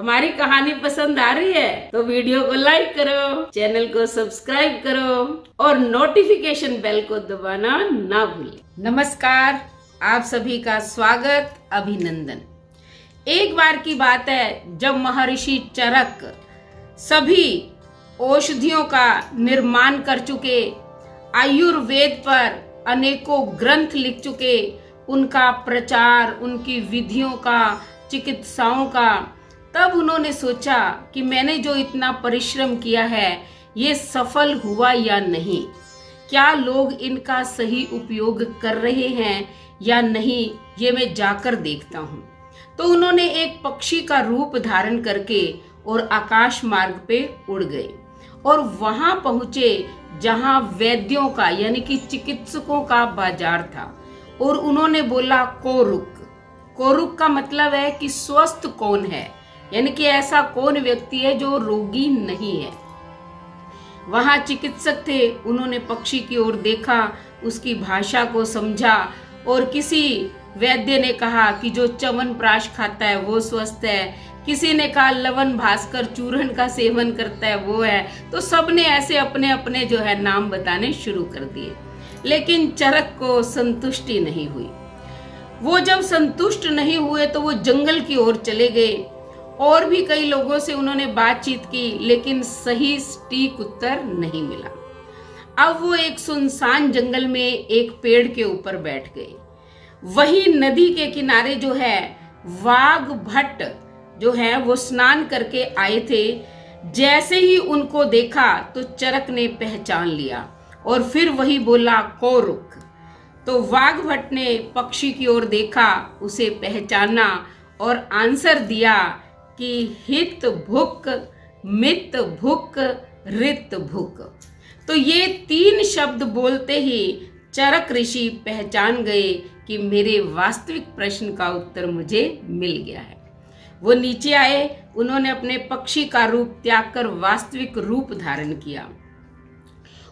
हमारी कहानी पसंद आ रही है तो वीडियो को लाइक करो, चैनल को सब्सक्राइब करो और नोटिफिकेशन बेल को दबाना ना भूलें। नमस्कार, आप सभी का स्वागत, अभिनंदन। एक बार की बात है जब महर्षि चरक सभी औषधियों का निर्माण कर चुके, आयुर्वेद पर अनेकों ग्रंथ लिख चुके, उनका प्रचार, उनकी विधियों का, चिकित्साओं का, तब उन्होंने सोचा कि मैंने जो इतना परिश्रम किया है ये सफल हुआ या नहीं, क्या लोग इनका सही उपयोग कर रहे हैं या नहीं, ये मैं जाकर देखता हूँ। तो उन्होंने एक पक्षी का रूप धारण करके और आकाश मार्ग पे उड़ गए और वहां पहुंचे जहां वैद्यों का यानी कि चिकित्सकों का बाजार था। और उन्होंने बोला कोरुक। कोरुक का मतलब है कि स्वस्थ कौन है, यानी कि ऐसा कौन व्यक्ति है जो रोगी नहीं है। वहां चिकित्सक थे, उन्होंने पक्षी की ओर देखा, उसकी भाषा को समझा और किसी वैद्य ने कहा कि जो च्यवनप्राश खाता है वो स्वस्थ है, किसी ने कहा लवण भास्कर चूर्ण का सेवन करता है वो है। तो सबने ऐसे अपने अपने जो है नाम बताने शुरू कर दिए, लेकिन चरक को संतुष्टि नहीं हुई। वो जब संतुष्ट नहीं हुए तो वो जंगल की ओर चले गए और भी कई लोगों से उन्होंने बातचीत की, लेकिन सही सटीक उत्तर नहीं मिला। अब वो एक सुनसान जंगल में एक पेड़ के ऊपर बैठ गए। वही नदी के किनारे जो है वाघ भट्ट जो है वो स्नान करके आए थे। जैसे ही उनको देखा तो चरक ने पहचान लिया और फिर वही बोला कोरुक। तो वाघ भट्ट ने पक्षी की ओर देखा, उसे पहचाना और आंसर दिया कि हित भुक, मित भुक, रित भुक। तो ये 3 शब्द बोलते ही चरक ऋषि पहचान गए कि मेरे वास्तविक प्रश्न का उत्तर मुझे मिल गया है। वो नीचे आए, उन्होंने अपने पक्षी का रूप त्याग कर वास्तविक रूप धारण किया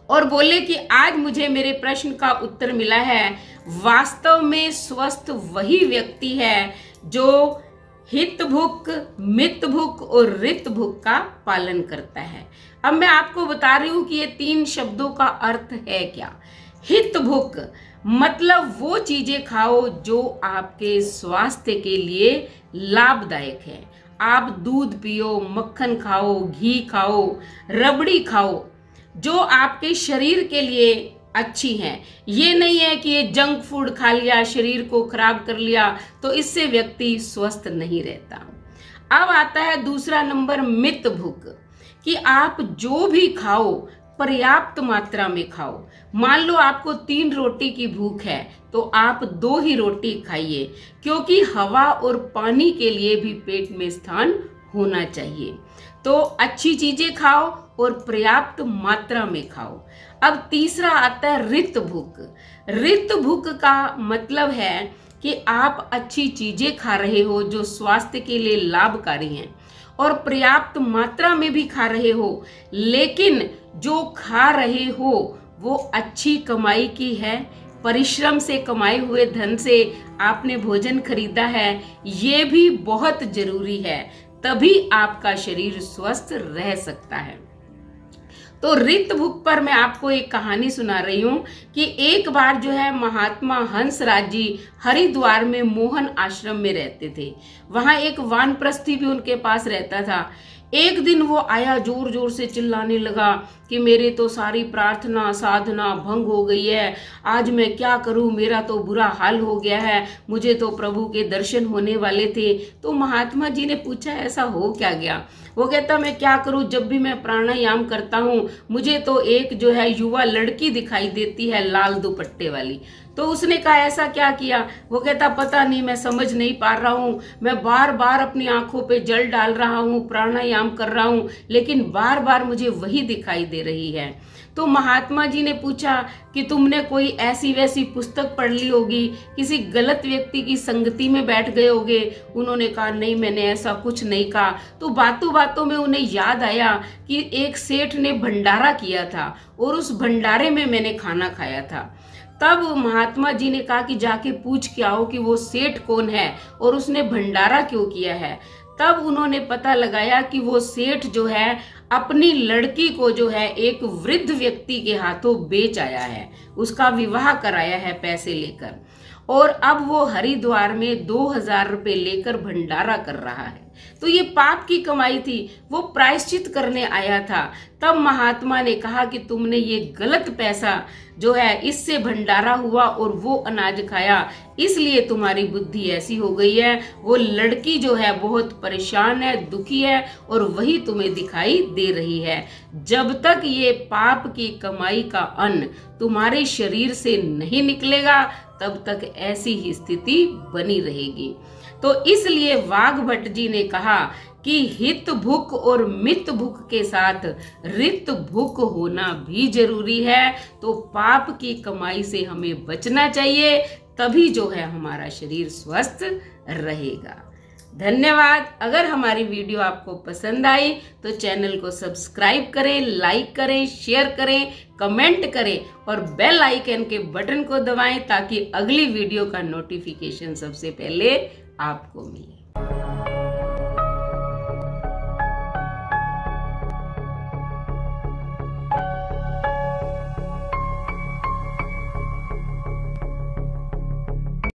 और बोले कि आज मुझे मेरे प्रश्न का उत्तर मिला है। वास्तव में स्वस्थ वही व्यक्ति है जो हित भुक, मित भुक और रित भुक का पालन करता है। अब मैं आपको बता रही हूं कि ये 3 शब्दों का अर्थ है क्या। हित भुक मतलब वो चीजें खाओ जो आपके स्वास्थ्य के लिए लाभदायक है। आप दूध पियो, मक्खन खाओ, घी खाओ, रबड़ी खाओ, जो आपके शरीर के लिए अच्छी हैं। ये नहीं है कि ये जंक फूड खा लिया, शरीर को खराब कर लिया तो इससे व्यक्ति स्वस्थ नहीं रहता। अब आता है दूसरा नंबर मित भुक, कि आप जो भी खाओ पर्याप्त मात्रा में खाओ। मान लो आपको 3 रोटी की भूख है तो आप 2 ही रोटी खाइए, क्योंकि हवा और पानी के लिए भी पेट में स्थान होना चाहिए। तो अच्छी चीजें खाओ और पर्याप्त मात्रा में खाओ। अब तीसरा आता है रित भुक। रित भुक का मतलब है कि आप अच्छी चीजें खा रहे हो जो स्वास्थ्य के लिए लाभकारी हैं और पर्याप्त मात्रा में भी खा रहे हो, लेकिन जो खा रहे हो वो अच्छी कमाई की है, परिश्रम से कमाए हुए धन से आपने भोजन खरीदा है। ये भी बहुत जरूरी है, तभी आपका शरीर स्वस्थ रह सकता है। तो रित भुक पर मैं आपको एक कहानी सुना रही हूँ कि एक बार जो है महात्मा हंसराज जी हरिद्वार में मोहन आश्रम में रहते थे। वहां एक वानप्रस्थी भी उनके पास रहता था। एक दिन वो आया, जोर जोर से चिल्लाने लगा कि मेरे तो सारी प्रार्थना साधना भंग हो गई है, आज मैं क्या करूं, मेरा तो बुरा हाल हो गया है, मुझे तो प्रभु के दर्शन होने वाले थे। तो महात्मा जी ने पूछा ऐसा हो क्या गया। वो कहता मैं क्या करूं, जब भी मैं प्राणायाम करता हूं मुझे तो एक जो है युवा लड़की दिखाई देती है लाल दुपट्टे वाली। तो उसने कहा ऐसा क्या किया। वो कहता पता नहीं, मैं समझ नहीं पा रहा हूँ, मैं बार बार अपनी आंखों पे जल डाल रहा हूँ, प्राणायाम कर रहा हूँ, लेकिन बार बार मुझे वही दिखाई दे रही है। तो महात्मा जी ने पूछा कि तुमने कोई ऐसी वैसी पुस्तक पढ़ ली होगी, किसी गलत व्यक्ति की संगति में बैठ गए होगे। उन्होंने कहा नहीं, मैंने ऐसा कुछ नहीं कहा। तो बातों बातों में उन्हें याद आया कि एक सेठ ने भंडारा किया था और उस भंडारे में मैंने खाना खाया था। तब महात्मा जी ने कहा कि जाके पूछ के आओ कि वो सेठ कौन है और उसने भंडारा क्यों किया है। तब उन्होंने पता लगाया कि वो सेठ जो है अपनी लड़की को जो है एक वृद्ध व्यक्ति के हाथों बेच आया है, उसका विवाह कराया है पैसे लेकर, और अब वो हरिद्वार में 2000 रुपए लेकर भंडारा कर रहा है। तो ये पाप की कमाई थी, वो प्रायश्चित करने आया था। तब महात्मा ने कहा कि तुमने ये गलत पैसा जो है, इससे भंडारा हुआ और वो अनाज खाया, इसलिए तुम्हारी बुद्धि ऐसी हो गई है। वो लड़की जो है बहुत परेशान है, दुखी है, और वही तुम्हें दिखाई दे रही है। जब तक ये पाप की कमाई का अन्न तुम्हारे शरीर से नहीं निकलेगा, तब तक ऐसी ही स्थिति बनी रहेगी। तो इसलिए वाघ भट्ट जी ने कहा कि हित भुक और मित भुक के साथ रित भुक होना भी जरूरी है। तो पाप की कमाई से हमें बचना चाहिए, तभी जो है हमारा शरीर स्वस्थ रहेगा। धन्यवाद। अगर हमारी वीडियो आपको पसंद आई तो चैनल को सब्सक्राइब करें, लाइक करें, शेयर करें, कमेंट करें और बेल आइकन के बटन को दबाएं ताकि अगली वीडियो का नोटिफिकेशन सबसे पहले आपको मिले।